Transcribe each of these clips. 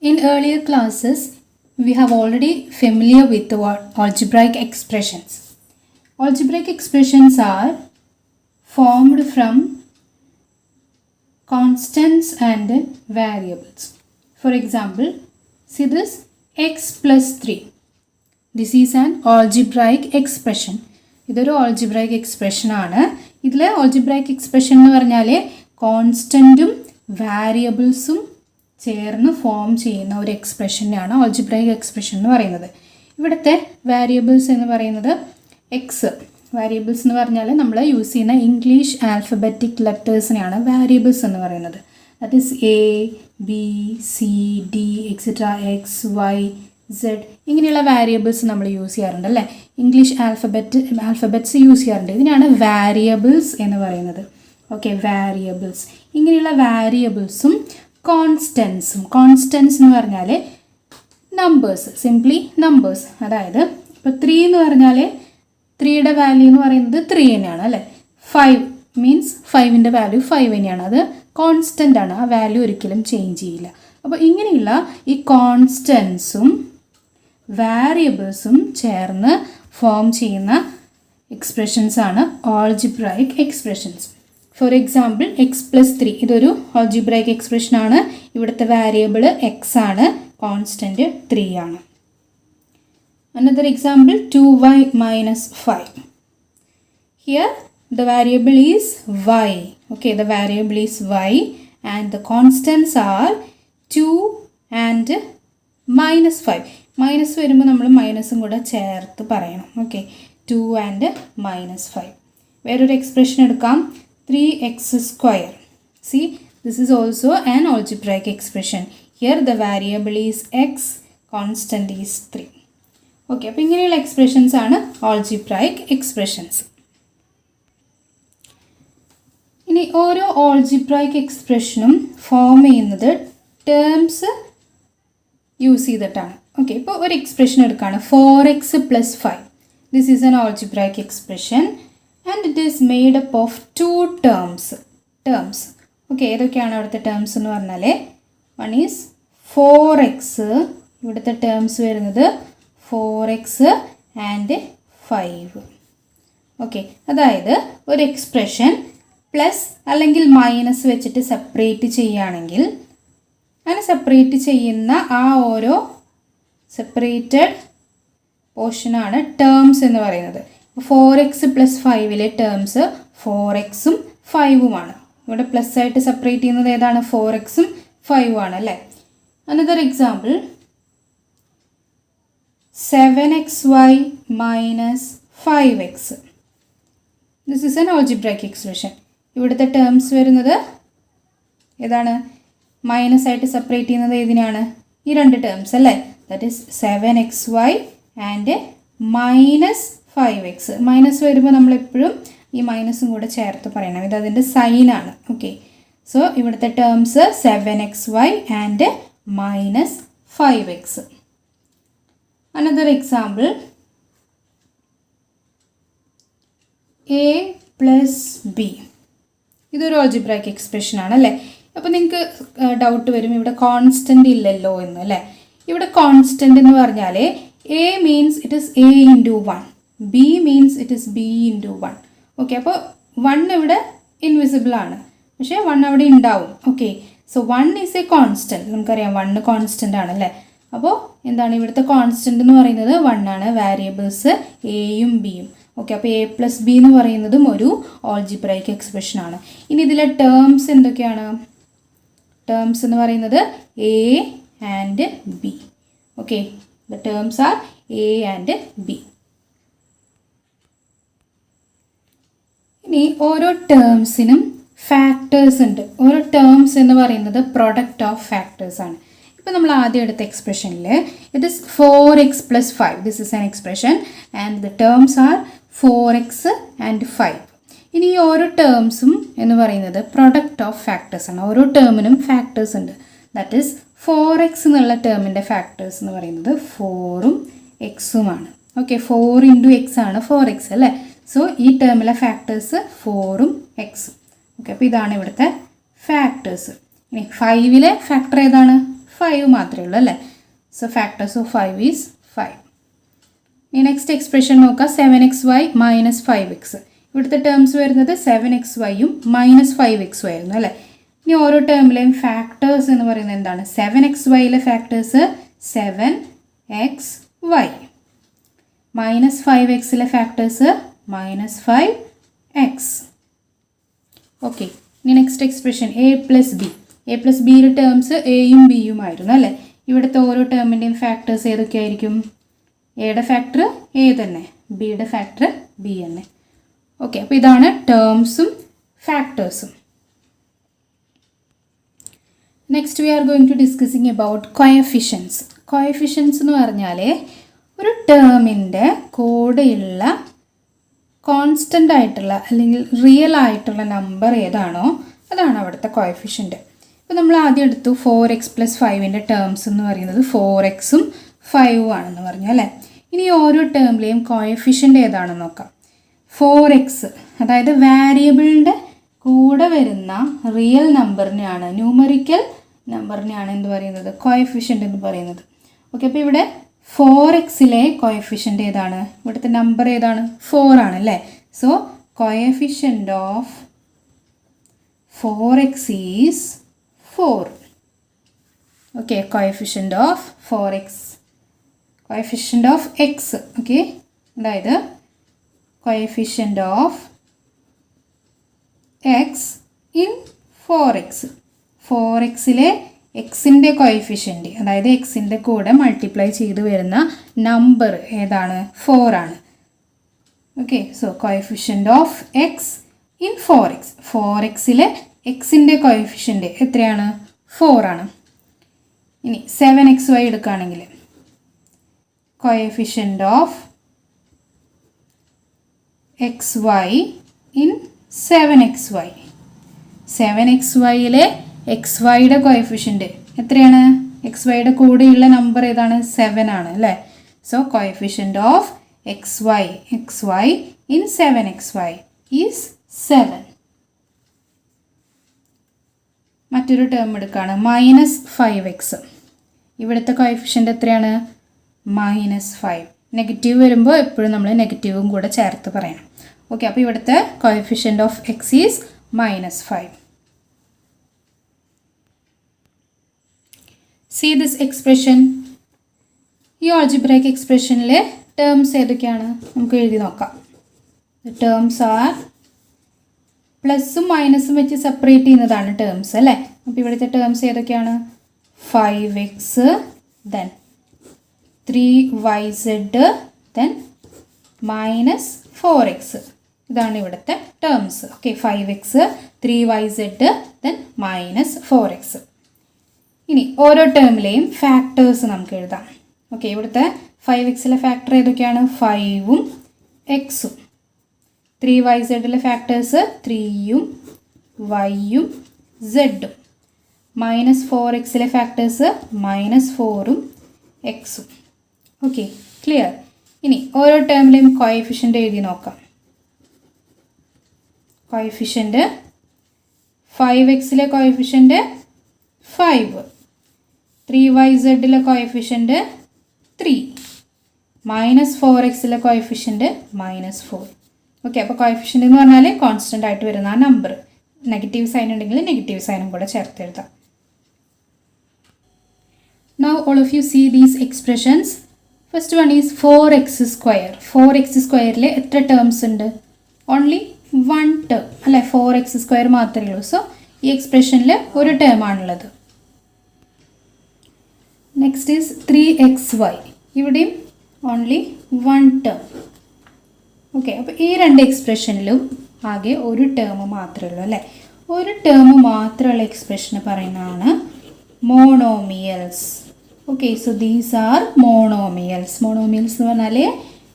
In earlier classes, we have already familiar with the word algebraic expressions. Algebraic expressions are formed from constants and variables. For example, see this x plus 3. This is an algebraic expression. ഇതൊരു algebraic expression ആണ്. ഇതിൽ algebraic expression എന്ന് പറഞ്ഞാൽ കോൺസ്റ്റൻറ്റും വാരിയബിൾസും ചേർന്ന് form ചെയ്യുന്ന ഒരു എക്സ്പ്രഷനെയാണ് algebraic expression എന്ന് പറയുന്നത്. ഇവിടുത്തെ വാരിയബിൾസ് എന്ന് പറയുന്നത് എക്സ്. വാരിയബിൾസ് എന്ന് പറഞ്ഞാൽ നമ്മൾ യൂസ് ചെയ്യുന്ന ഇംഗ്ലീഷ് ആൽഫബറ്റിക് ലെറ്റേഴ്സിനെയാണ് വാരിയബിൾസ് എന്ന് പറയുന്നത്. That is A B C D etcetera X Y Z ഇങ്ങനെയുള്ള വാരിയബിൾസ് നമ്മൾ യൂസ് ചെയ്യാറുണ്ട് അല്ലേ. ഇംഗ്ലീഷ് ആൽഫബറ്റ്സ് യൂസ് ചെയ്യാറുണ്ട്. ഇതിനാണ് വാരിയബിൾസ് എന്ന് പറയുന്നത്. Okay, variables. ഇങ്ങനെയുള്ള വാരിയബിൾസും കോൺസ്റ്റൻസ് എന്ന് പറഞ്ഞാൽ നമ്പേഴ്സ്, സിംപ്ലി നമ്പേഴ്സ്. അതായത് ഇപ്പോൾ 3 എന്ന് പറഞ്ഞാൽ 3യുടെ വാല്യൂ എന്ന് പറയുന്നത് 3 തന്നെയാണ് അല്ലേ. 5 മീൻസ് 5ൻ്റെ വാല്യൂ 5 തന്നെയാണ്. അത് കോൺസ്റ്റൻ്റ് ആണ്, ആ വാല്യൂ ഒരിക്കലും ചേഞ്ച് ചെയ്യില്ല. അപ്പോൾ ഇങ്ങനെയുള്ള ഈ കോൺസ്റ്റൻസും വാരിയബിൾസും ചേർന്ന് ഫോം ചെയ്യുന്ന എക്സ്പ്രഷൻസ് ആണ് algebraic expressions. For example X plus 3 ഇതൊരു ആൾജിബ്രായിക് എക്സ്പ്രഷൻ ആണ്. ഇവിടുത്തെ വാരിയബിൾ എക്സ് ആണ്, കോൺസ്റ്റൻറ്റ് 3 ആണ്. Another example 2y minus 5. Here the variable is y. Okay, the variable is y and the constants are 2 and minus 5. Minus വരുമ്പോൾ നമ്മൾ മൈനസും കൂടെ ചേർത്ത് പറയണം. Okay, 2 and minus 5. വേറൊരു എക്സ്പ്രഷൻ എടുക്കാം, 3x². See, this is also an algebraic expression. Here the variable is x, constant is 3. Okay, അപ്പോൾ ഇങ്ങനെയുള്ള expressions ആണ് ആൾജിബ്രായിക് എക്സ്പ്രഷൻസ്. ഇനി ഓരോ ആൾജിബ്രായിക് എക്സ്പ്രഷനും ഫോം ചെയ്യുന്നത് ടേംസ് യൂസ് ചെയ്തിട്ടാണ്. ഓക്കെ, ഇപ്പോൾ ഒരു എക്സ്പ്രഷൻ എടുക്കുകയാണ് 4x + 5. This is an algebraic expression and it is made up of 2 terms. Okay, ഏതൊക്കെയാണ് അവിടുത്തെ ടേംസ് എന്ന് പറഞ്ഞാൽ വൺ ഈസ് 4x, ഇവിടുത്തെ ടേംസ് വരുന്നത് 4x ആൻഡ് 5. ഓക്കെ, അതായത് ഒരു എക്സ്പ്രഷൻ പ്ലസ് അല്ലെങ്കിൽ മൈനസ് വെച്ചിട്ട് സെപ്പറേറ്റ് ചെയ്യുകയാണെങ്കിൽ അങ്ങനെ സെപ്പറേറ്റ് ചെയ്യുന്ന ആ ഓരോ സെപ്പറേറ്റഡ് പോർഷനാണ് ടേംസ് എന്ന് പറയുന്നത്. 4x + 5ലെ terms 4xഉം 5ഉമാണ്. ഇവിടെ പ്ലസ് ആയിട്ട് സെപ്പറേറ്റ് ചെയ്യുന്നത് ഏതാണ്? 4xഉം 5ഉം ആണ് അല്ലേ. Another example 7xy minus 5x. This is an algebraic expression. ഇവിടുത്തെ ടേംസ് വരുന്നത് ഏതാണ്? മൈനസ് ആയിട്ട് സെപ്പറേറ്റ് ചെയ്യുന്നത് ഏതിനാണ്? ഈ 2 ടേംസ് അല്ലേ. That is 7xy and -5x. Minus വരുമ്പോൾ നമ്മളെപ്പോഴും ഈ മൈനസും കൂടെ ചേർത്ത് പറയണം. ഇത് അതിൻ്റെ സൈനാണ്. ഓക്കെ, സോ ഇവിടുത്തെ terms 7xy and -5x. Another example a plus b. ഇതൊരു ആൾജിബ്രായിക് എക്സ്പ്രഷൻ ആണ് അല്ലേ. അപ്പോൾ നിങ്ങൾക്ക് ഡൗട്ട് വരും ഇവിടെ കോൺസ്റ്റൻ്റ് ഇല്ലല്ലോ എന്ന് അല്ലേ. ഇവിടെ കോൺസ്റ്റൻ്റ് എന്ന് പറഞ്ഞാൽ a means it is a × 1, b means it is b × 1. Okay, അപ്പോൾ 1 ഇവിടെ ഇൻവിസിബിൾ ആണ്, പക്ഷേ 1 അവിടെ ഉണ്ടാവും. Okay, so 1 is A constant. നമുക്കറിയാം 1 കോൺസ്റ്റൻ്റ് ആണല്ലേ. അപ്പോൾ എന്താണ് ഇവിടുത്തെ കോൺസ്റ്റൻ്റ് എന്ന് പറയുന്നത് 1 ആണ്, വാരിയബിൾസ് എയും ബിയും. ഓക്കെ, അപ്പോൾ a + b എന്ന് പറയുന്നതും ഒരു ആൾജിബ്രായിക് എക്സ്പ്രഷൻ ആണ്. ഇനി ഇതിലെ ടേംസ് എന്തൊക്കെയാണ്? ടേംസ് എന്ന് പറയുന്നത് a and b. Okay, the terms R a and b. ഇനി ഓരോ ടേംസിനും ഫാക്ടേഴ്സ് ഉണ്ട്. ഓരോ ടേംസ് എന്ന് പറയുന്നത് പ്രൊഡക്റ്റ് ഓഫ് ഫാക്ടേഴ്സ് ആണ്. ഇപ്പോൾ നമ്മൾ ആദ്യം എടുത്ത എക്സ്പ്രഷനിൽ it is 4x + 5. This is an expression and the terms R 4x and 5. ഇനി ഈ ഓരോ ടേംസും എന്ന് പറയുന്നത് പ്രൊഡക്റ്റ് ഓഫ് ഫാക്ടേഴ്സ് ആണ്. ഓരോ ടേമിനും ഫാക്ടേഴ്സ് ഉണ്ട്. ദാറ്റ് ഈസ് 4x എന്നുള്ള ടേമിൻ്റെ ഫാക്ടേഴ്സ് എന്ന് പറയുന്നത് 4ഉം xുമാണ്. ഓക്കെ, 4 × x ആണ് 4x അല്ലേ. സോ ഈ ടേമിലെ ഫാക്ടേഴ്സ് 4ഉം xും. ഓക്കെ, അപ്പോൾ ഇതാണ് ഇവിടുത്തെ ഫാക്ടേഴ്സ്. ഇനി 5ലെ ഫാക്ടർ ഏതാണ്? 5 മാത്രമേ ഉള്ളൂ അല്ലേ. So factors of 5 is 5. ഇനി നെക്സ്റ്റ് എക്സ്പ്രഷൻ നോക്കാം. 7xy minus 5x. ഇവിടുത്തെ ടേംസ് വരുന്നത് 7xyയും മൈനസ് 5xy ആയിരുന്നു അല്ലേ. ഇനി ഓരോ ടേമിലെയും ഫാക്ടേഴ്സ് എന്ന് പറയുന്നത് എന്താണ്? 7xyയിലെ ഫാക്ടേഴ്സ് 7xy, മൈനസ് 5xയിലെ ഫാക്ടേഴ്സ് മൈനസ് 5x. ഓക്കെ, ഇനി next expression a plus B. A plus ബിയുടെ ടേംസ് എയും ബിയും ആയിരുന്നു അല്ലേ. ഇവിടുത്തെ ഓരോ ടേമിൻ്റെയും ഫാക്ടേഴ്സ് ഏതൊക്കെയായിരിക്കും? എയുടെ ഫാക്ടർ എ തന്നെ, ബിയുടെ ഫാക്ടർ ബി തന്നെ. ഓക്കെ, അപ്പോൾ ഇതാണ് ടേംസും ഫാക്ടേഴ്സും. Next we are going to discussing about coefficients. Coefficients എന്ന് പറഞ്ഞാൽ ഒരു ടേമിൻ്റെ കൂടെയുള്ള കോൺസ്റ്റൻ്റ് ആയിട്ടുള്ള അല്ലെങ്കിൽ റിയൽ ആയിട്ടുള്ള നമ്പർ ഏതാണോ അതാണ് അവിടുത്തെ കോയഫിഷ്യൻ്റ്. ഇപ്പോൾ നമ്മൾ ആദ്യം എടുത്തു 4x + 5ൻ്റെ ടേംസ് എന്ന് പറയുന്നത് 4xഉം 5ഉം ആണെന്ന് പറഞ്ഞു അല്ലേ. ഇനി ഓരോ ടേമിലെയും കോയഫിഷ്യൻ്റ് ഏതാണെന്ന് നോക്കാം. 4x അതായത് വാരിയബിളിൻ്റെ കൂടെ വരുന്ന റിയൽ നമ്പറിനെയാണ്, ന്യൂമറിക്കൽ നമ്പറിനെയാണ് എന്ത് പറയുന്നത്? കോയഫിഷ്യൻ്റ് എന്ന് പറയുന്നത്. ഓക്കെ, അപ്പോൾ ഇവിടെ 4xയിലെ കോയഫിഷ്യൻ്റ് ഏതാണ്? ഇവിടുത്തെ നമ്പർ ഏതാണ്? 4 ആണ് അല്ലേ. So coefficient of 4x is 4. Okay, coefficient of 4x, coefficient of x. Okay, അതായത് coefficient of x in 4x. 4xയിലെ എക്സിൻ്റെ കോയഫിഷ്യൻ്റ് അതായത് എക്സിൻ്റെ കൂടെ മൾട്ടിപ്ലൈ ചെയ്ത് വരുന്ന നമ്പർ ഏതാണ്? 4 ആണ്. Okay, so coefficient of x in 4x. 4xയിലെ എക്സിൻ്റെ കോയഫിഷ്യൻ്റ് എത്രയാണ്? 4 ആണ്. ഇനി 7xy എടുക്കുകയാണെങ്കിൽ coefficient of xy in 7xy. 7xyയിലെ xyയുടെ കോയഫിഷ്യൻ്റ് എത്രയാണ്? xyയുടെ കൂടെയുള്ള നമ്പർ ഏതാണ്? 7 ആണ് അല്ലേ. So coefficient of xy in 7xy is 7. മറ്റൊരു ടേം എടുക്കുകയാണ് മൈനസ് 5x. ഇവിടുത്തെ കോയഫിഷ്യൻ്റ് എത്രയാണ്? -5. നെഗറ്റീവ് വരുമ്പോൾ എപ്പോഴും നമ്മൾ നെഗറ്റീവും കൂടെ ചേർത്ത് പറയണം. ഓക്കെ, അപ്പോൾ ഇവിടുത്തെ coefficient of x is -5. See this expression. ഈ ആൾജിബ്രൈക് എക്സ്പ്രഷനിലെ ടേംസ് ഏതൊക്കെയാണ് നമുക്ക് എഴുതി നോക്കാം. ടേംസ് ആർ പ്ലസും മൈനസും വെച്ച് സെപ്പറേറ്റ് ചെയ്യുന്നതാണ് ടേംസ് അല്ലേ. അപ്പോൾ ഇവിടുത്തെ ടേംസ് ഏതൊക്കെയാണ്? 5x, then 3yz, then -4x. ഇതാണ് ഇവിടുത്തെ terms. Okay, 5x, 3yz, then -4x. ഇനി ഓരോ ടേമിലെയും ഫാക്ടേഴ്സ് നമുക്ക് എഴുതാം. ഓക്കെ, ഇവിടുത്തെ 5xയിലെ ഫാക്ടർ ഏതൊക്കെയാണ്? 5ഉം എക്സും. 3yzലെ ഫാക്ടേഴ്സ് 3യും yയും zഉം. -4xലെ ഫാക്ടേഴ്സ് -4ഉം എക്സും. Okay, clear. ഇനി ഓരോ ടേമിലെയും കോയഫിഷ്യൻ്റ് എഴുതി നോക്കാം. കോയഫിഷ്യൻ്റ് 5xലെ കോയഫിഷ്യൻ്റ് 5, 3yzലെ കോയഫിഷ്യൻ്റ് 3, -4xലെ കോയഫിഷ്യൻ്റ് -4. ഓക്കെ, അപ്പോൾ കോയഫിഷ്യൻ്റ് എന്ന് പറഞ്ഞാൽ കോൺസ്റ്റൻ്റ് ആയിട്ട് വരുന്ന ആ നമ്പർ. നെഗറ്റീവ് സൈൻ ഉണ്ടെങ്കിൽ നെഗറ്റീവ് സൈനും കൂടെ ചേർത്ത് എഴുതാം. Now all of you see these expressions. First one is 4x square. 4x squareലെ എത്ര ടേംസ് ഉണ്ട്? ഓൺലി 1 ടേം അല്ലേ. 4x square മാത്രമേ ഉള്ളൂ. സോ ഈ എക്സ്പ്രഷനിൽ ഒരു ടേം ആണുള്ളത്. Next is 3xy. ഇവിടെയും ഓൺലി 1 ടേം. ഓക്കെ, അപ്പോൾ ഈ രണ്ട് എക്സ്പ്രഷനിലും ആകെ ഒരു ടേം മാത്രമേ ഉള്ളൂ അല്ലേ. ഒരു ടേം മാത്രമുള്ള എക്സ്പ്രഷന് പറയുന്നതാണ് monomials. Okay, so these are monomials. Monomials എന്ന് പറഞ്ഞാൽ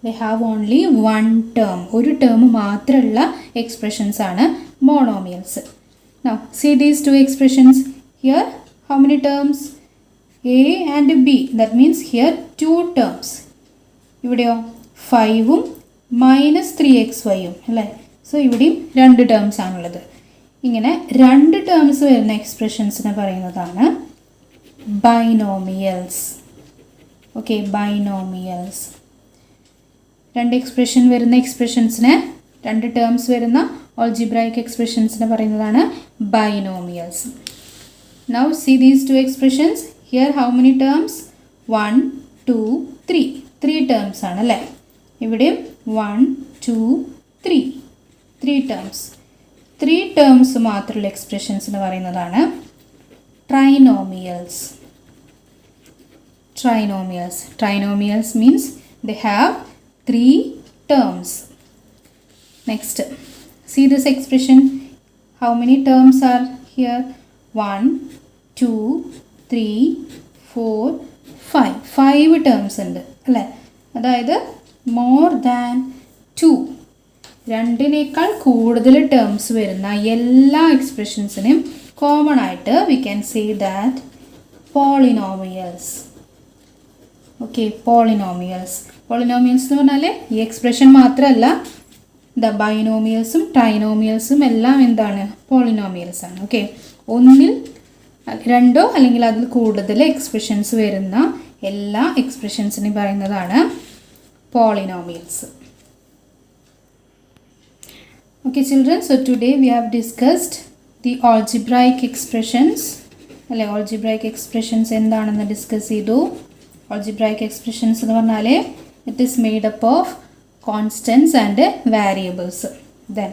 ദേ ഹാവ് ഓൺലി 1 ടേം. ഒരു ടേം മാത്രമുള്ള എക്സ്പ്രഷൻസ് ആണ് monomials. Now see these 2 expressions. Here how many terms? A and B. That means here 2 terms. ഇവിടെയോ 5ഉം -3xyയും അല്ലേ. സോ ഇവിടെയും 2 ടേംസ് ആണുള്ളത്. ഇങ്ങനെ 2 ടേംസ് വരുന്ന എക്സ്പ്രഷൻസിനെ പറയുന്നതാണ് ബൈനോമിയൽസ്. ഓക്കെ, ബൈനോമിയൽസ്. രണ്ട് എക്സ്പ്രഷൻ വരുന്ന എക്സ്പ്രഷൻസിനെ, രണ്ട് ടേംസ് വരുന്ന ഓൾജിബ്രായിക് എക്സ്പ്രഷൻസിനെ പറയുന്നതാണ് binomials. Now see these two expressions. Here how many terms? 1 2 3. 3 terms ആണ് അല്ലേ? ഇവിടെയും 1 2 3. 3 ടേംസ്. 3 ടേംസ് മാത്രമുള്ള എക്സ്പ്രഷൻസിന് പറയുന്നതാണ് ട്രൈനോമിയൽസ്. Trinomials. Trinomials means they have 3 terms. Next, see this expression. How many terms are here? 1 2 3 4 5. 5 terms ഉണ്ട് അല്ലേ? അതായത് more than 2. രണ്ടിനേക്കാൾ കൂടുതൽ terms വരുന്ന എല്ലാ എക്സ്പ്രഷൻസിനും കോമൺ ആയിട്ട് we can say that polynomials. Okay, polynomials. Polynomials എന്ന് പറഞ്ഞാൽ ഈ എക്സ്പ്രഷൻ മാത്രമല്ല, ബൈനോമിയൽസും ട്രൈനോമിയൽസും എല്ലാം എന്താണ്? പോളിനോമിയൽസ് ആണ്. ഓക്കെ, ഒന്നിൽ രണ്ടോ അല്ലെങ്കിൽ അതിൽ കൂടുതൽ എക്സ്പ്രഷൻസ് വരുന്ന എല്ലാ എക്സ്പ്രഷൻസിനും പറയുന്നതാണ് polynomials. Okay children, so today we have discussed the algebraic expressions അല്ലെ? ഓൾജിബ്രായിക് എക്സ്പ്രഷൻസ് എന്താണെന്ന് ഡിസ്കസ് ചെയ്തു. ഓൾജിബ്രായിക് എക്സ്പ്രഷൻസ് എന്ന് പറഞ്ഞാൽ it is made up of constants and variables. Then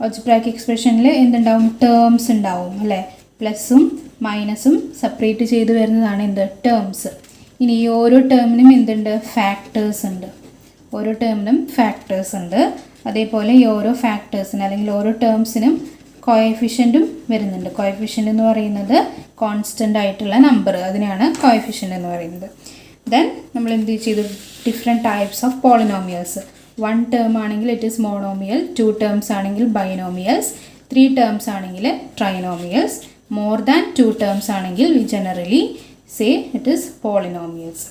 algebraic എക്സ്പ്രഷനിൽ എന്തുണ്ടാവും? ടേംസ് ഉണ്ടാവും അല്ലേ? പ്ലസും മൈനസും സെപ്പറേറ്റ് ചെയ്ത് വരുന്നതാണ് എന്ത്? ടേംസ്. ഇനി ഈ ഓരോ ടേമിനും എന്തുണ്ട്? ഫാക്ടേഴ്സ് ഉണ്ട്. ഓരോ ടേമിനും ഫാക്ടേഴ്സ് ഉണ്ട്. അതേപോലെ ഈ ഓരോ ഫാക്ടേഴ്സിന് അല്ലെങ്കിൽ ഓരോ ടേംസിനും കോഎഫിഷ്യൻറ്റും വരുന്നുണ്ട്. കോഎഫിഷ്യൻ്റ് എന്ന് പറയുന്നത് കോൺസ്റ്റൻ്റ് ആയിട്ടുള്ള നമ്പർ, അതിനെയാണ് കോഎഫിഷ്യൻ്റ് എന്ന് പറയുന്നത്. ദെൻ നമ്മൾ എന്ത് ചെയ്തു? Different types of polynomials. 1 term ആണെങ്കിൽ ഇറ്റ് ഈസ് മോണോമിയൽ, 2 ടേംസ് ആണെങ്കിൽ ബൈനോമിയൽസ്, 3 ടേംസ് ആണെങ്കിൽ ട്രൈനോമിയൽസ്, മോർ ദാൻ 2 ടേംസ് ആണെങ്കിൽ we generally say it is polynomials.